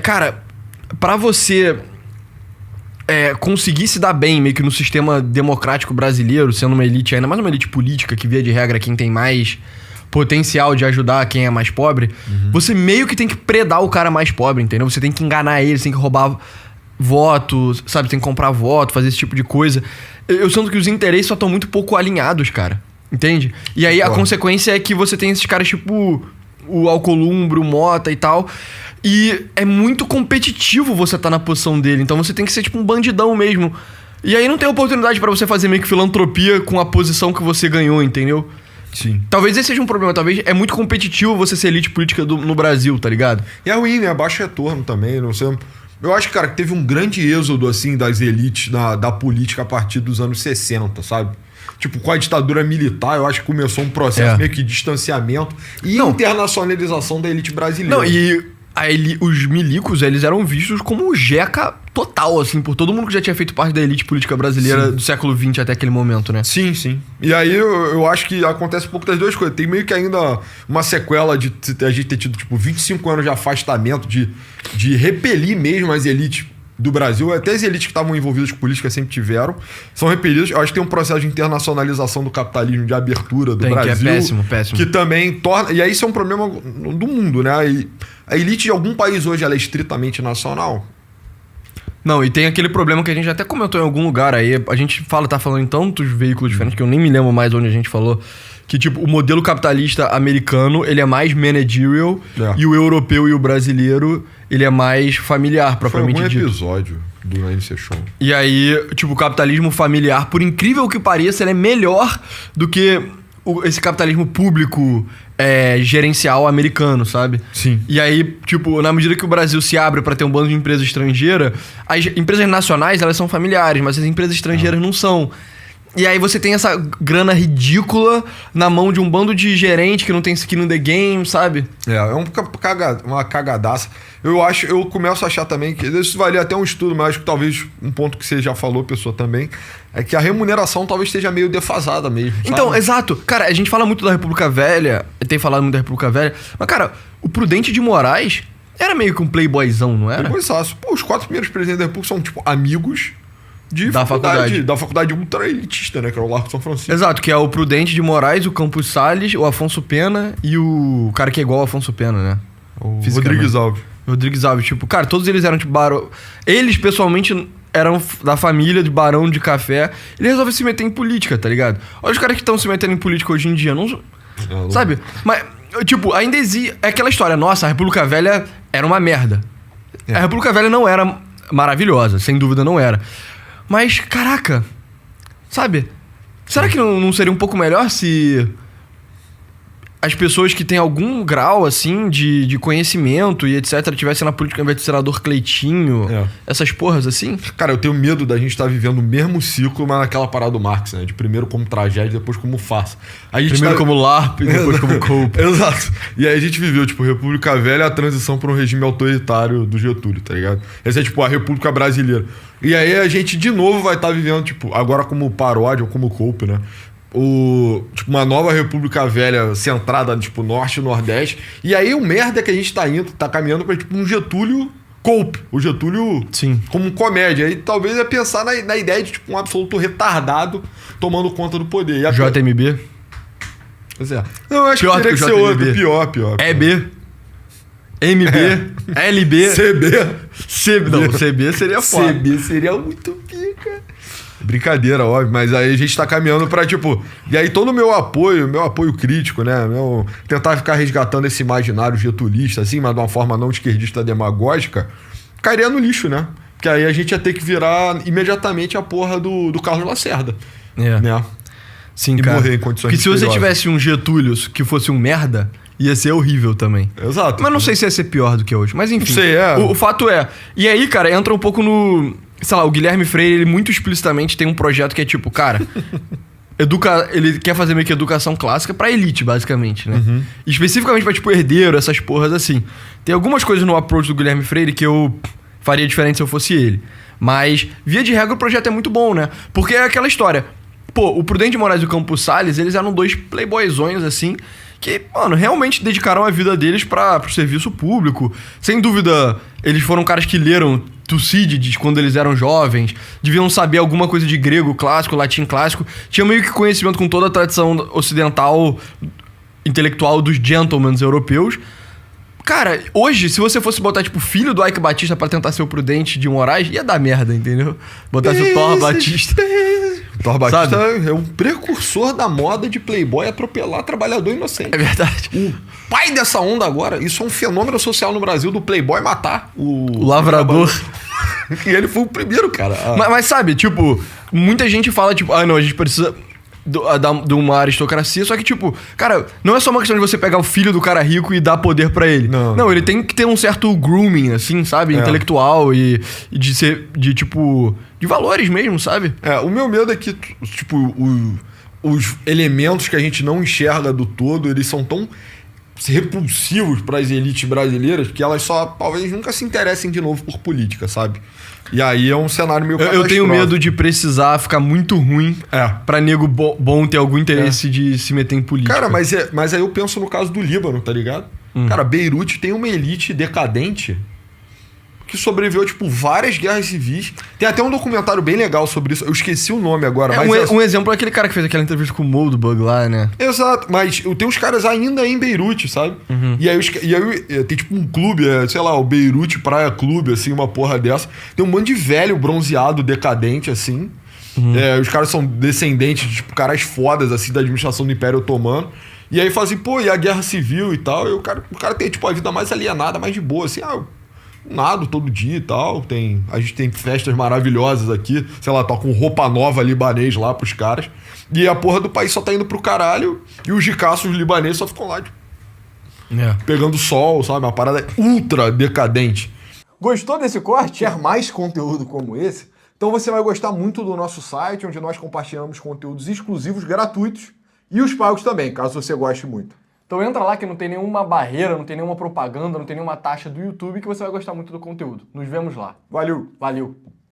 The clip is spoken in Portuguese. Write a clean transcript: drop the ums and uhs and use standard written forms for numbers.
Cara, pra você conseguir se dar bem meio que no sistema democrático brasileiro, sendo uma elite, ainda mais uma elite política, que via de regra quem tem mais potencial de ajudar quem é mais pobre, você meio que tem que predar o cara mais pobre, entendeu? Você tem que enganar ele, você tem que roubar voto, sabe? Tem que comprar voto, fazer esse tipo de coisa. Eu sinto que os interesses só estão muito pouco alinhados, cara. Entende? E aí a consequência é que você tem esses caras tipo o Alcolumbre, o Mota e tal. E é muito competitivo você estar na posição dele. Então você tem que ser tipo um bandidão mesmo. E aí não tem oportunidade pra você fazer meio que filantropia com a posição que você ganhou, entendeu? Sim. Talvez esse seja um problema. Talvez é muito competitivo você ser elite política no Brasil, tá ligado? E é ruim, né? Baixo retorno também, não sei. Eu acho, cara, que teve um grande êxodo, assim, das elites da política a partir dos anos 60, sabe? Tipo, com a ditadura militar, eu acho que começou um processo meio que de distanciamento e internacionalização da elite brasileira. Não, e os milicos, eles eram vistos como um jeca total, assim, por todo mundo que já tinha feito parte da elite política brasileira do século XX até aquele momento, né? Sim, sim. E aí eu acho que acontece um pouco das duas coisas. Tem meio que ainda uma sequela de a gente ter tido, tipo, 25 anos de afastamento, de repelir mesmo as elites do Brasil. Até as elites que estavam envolvidas com política sempre tiveram. São repelidas. Eu acho que tem um processo de internacionalização do capitalismo, de abertura do Brasil. Que é péssimo, péssimo. Que também torna... E aí isso é um problema do mundo, né? E a elite de algum país hoje, ela é estritamente nacional? Não, e tem aquele problema que a gente até comentou em algum lugar aí. A gente tá falando em tantos veículos diferentes que eu nem me lembro mais onde a gente falou. Que, tipo, o modelo capitalista americano, ele é mais managerial. E o europeu e o brasileiro, ele é mais familiar, propriamente dito. Foi um episódio do ANC Show. E aí, tipo, o capitalismo familiar, por incrível que pareça, ele é melhor do que esse capitalismo público gerencial americano, sabe? Sim. E aí, tipo, na medida que o Brasil se abre pra ter um bando de empresa estrangeira, as empresas nacionais, elas são familiares, mas as empresas estrangeiras não são. E aí você tem essa grana ridícula na mão de um bando de gerente que não tem skin in the game, sabe? É uma cagadaça. Eu começo a achar também que isso valia até um estudo, mas acho que talvez um ponto que você já falou, pessoa, também, é que a remuneração talvez esteja meio defasada mesmo, sabe? Então, exato. Cara, a gente fala muito da República Velha, tem falado muito da República Velha, mas, cara, o Prudente de Moraes era meio que um playboyzão, não era? Playboyzaço. Pô, os 4 primeiros presidentes da República são, tipo, amigos da faculdade ultra elitista, né? Que é o Largo São Francisco. Exato, que é o Prudente de Moraes, o Campos Salles, o Afonso Pena e o cara que é igual ao Afonso Pena, né? O Rodrigues Alves. Rodrigues Alves, tipo, cara, todos eles eram tipo barão. Eles, pessoalmente, eram da família de Barão de Café. Eles resolveram se meter em política, tá ligado? Olha os caras que estão se metendo em política hoje em dia, não... Sabe? Mas, tipo, ainda existe... É aquela história, nossa, a República Velha era uma merda. A República Velha não era maravilhosa, sem dúvida não era. Mas, caraca, sabe? Será que não seria um pouco melhor se as pessoas que têm algum grau, assim, de conhecimento e etc. tivessem na política ao invés de senador Cleitinho, essas porras assim? Cara, eu tenho medo da gente estar vivendo o mesmo ciclo, mas naquela parada do Marx, né? De primeiro como tragédia, depois como farsa. Primeiro como LARP e depois como Cope. Exato. E aí a gente viveu, tipo, República Velha, a transição para um regime autoritário do Getúlio, tá ligado? Essa é, tipo, a República Brasileira. E aí a gente, de novo, vai estar vivendo, tipo, agora como paródia ou como Cope, né? Tipo, uma nova República Velha centrada, tipo, norte e nordeste. E aí o merda é que a gente tá caminhando pra, tipo, um Getúlio Cope. O Getúlio como comédia. Aí talvez é pensar na ideia de, tipo, um absoluto retardado tomando conta do poder. E JMB? Pois é. Não, eu acho que teria que ser outro. Pior. EB? MB? LB? CB. Não, CB seria foda. CB seria muito pica. Brincadeira, óbvio, mas aí a gente tá caminhando pra, tipo... E aí todo o meu apoio crítico, né? Tentar ficar resgatando esse imaginário getulista, assim, mas de uma forma não esquerdista demagógica, cairia no lixo, né? Porque aí a gente ia ter que virar imediatamente a porra do Carlos Lacerda. Né? Sim, e cara. Morrer em condições Porque se você tivesse um Getúlio que fosse um merda, ia ser horrível também. Exato. Mas não sei se ia ser pior do que hoje. Mas enfim. Não sei, o fato é... E aí, cara, entra um pouco no... Sei lá, o Guilherme Freire, ele muito explicitamente tem um projeto que é tipo, cara... Ele quer fazer meio que educação clássica pra elite, basicamente, né? Especificamente pra, tipo, herdeiro, essas porras assim. Tem algumas coisas no approach do Guilherme Freire que eu faria diferente se eu fosse ele. Mas, via de regra, o projeto é muito bom, né? Porque é aquela história. Pô, o Prudente de Moraes e o Campos Salles, eles eram 2 playboyzões, assim, que, mano, realmente dedicaram a vida deles pro serviço público. Sem dúvida, eles foram caras que leram Tucídides quando eles eram jovens, deviam saber alguma coisa de grego clássico, latim clássico, tinha meio que conhecimento com toda a tradição ocidental, intelectual dos gentlemen europeus. Cara, hoje, se você fosse botar, tipo, filho do Ike Batista pra tentar ser o Prudente de Moraes, ia dar merda, entendeu? Botasse o Thor Batista. Thor Batista é um precursor da moda de playboy atropelar trabalhador inocente. É verdade. O pai dessa onda agora, isso é um fenômeno social no Brasil do playboy matar o lavrador. E ele foi o primeiro, cara. Mas sabe, tipo, muita gente fala, tipo, não, a gente precisa de uma aristocracia, só que, tipo, cara, não é só uma questão de você pegar o filho do cara rico e dar poder pra ele. Não, ele tem que ter um certo grooming, assim, sabe? Intelectual e de ser, tipo, de valores mesmo, sabe? O meu medo é que, tipo, os elementos que a gente não enxerga do todo, eles são tão repulsivos para as elites brasileiras que elas só talvez nunca se interessem de novo por política, sabe? E aí é um cenário meio Eu tenho medo de precisar ficar muito ruim pra nego bom ter algum interesse de se meter em política. Cara, mas aí eu penso no caso do Líbano, tá ligado? Cara, Beirute tem uma elite decadente que sobreviveu, tipo, várias guerras civis. Tem até um documentário bem legal sobre isso. Eu esqueci o nome agora. Um exemplo é aquele cara que fez aquela entrevista com o Moldbug lá, né? Exato, mas tem uns caras ainda em Beirute, sabe? E aí tem tipo um clube, sei lá, o Beirute Praia Clube, assim, uma porra dessa. Tem um monte de velho bronzeado, decadente, assim. Os caras são descendentes de, tipo, caras fodas, assim, da administração do Império Otomano. E aí fazem, pô, e a guerra civil e tal. E o cara tem, tipo, a vida mais alienada, mais de boa, assim, nado todo dia e tal. A gente tem festas maravilhosas aqui. Sei lá, toca um roupa nova libanês lá pros caras. E a porra do país só tá indo pro caralho. E os ricaços libaneses só ficam lá, tipo, pegando sol, sabe? Uma parada ultra decadente. Gostou desse corte? Quer mais conteúdo como esse? Então você vai gostar muito do nosso site, onde nós compartilhamos conteúdos exclusivos, gratuitos, e os pagos também, caso você goste muito. Então entra lá que não tem nenhuma barreira, não tem nenhuma propaganda, não tem nenhuma taxa do YouTube que você vai gostar muito do conteúdo. Nos vemos lá. Valeu!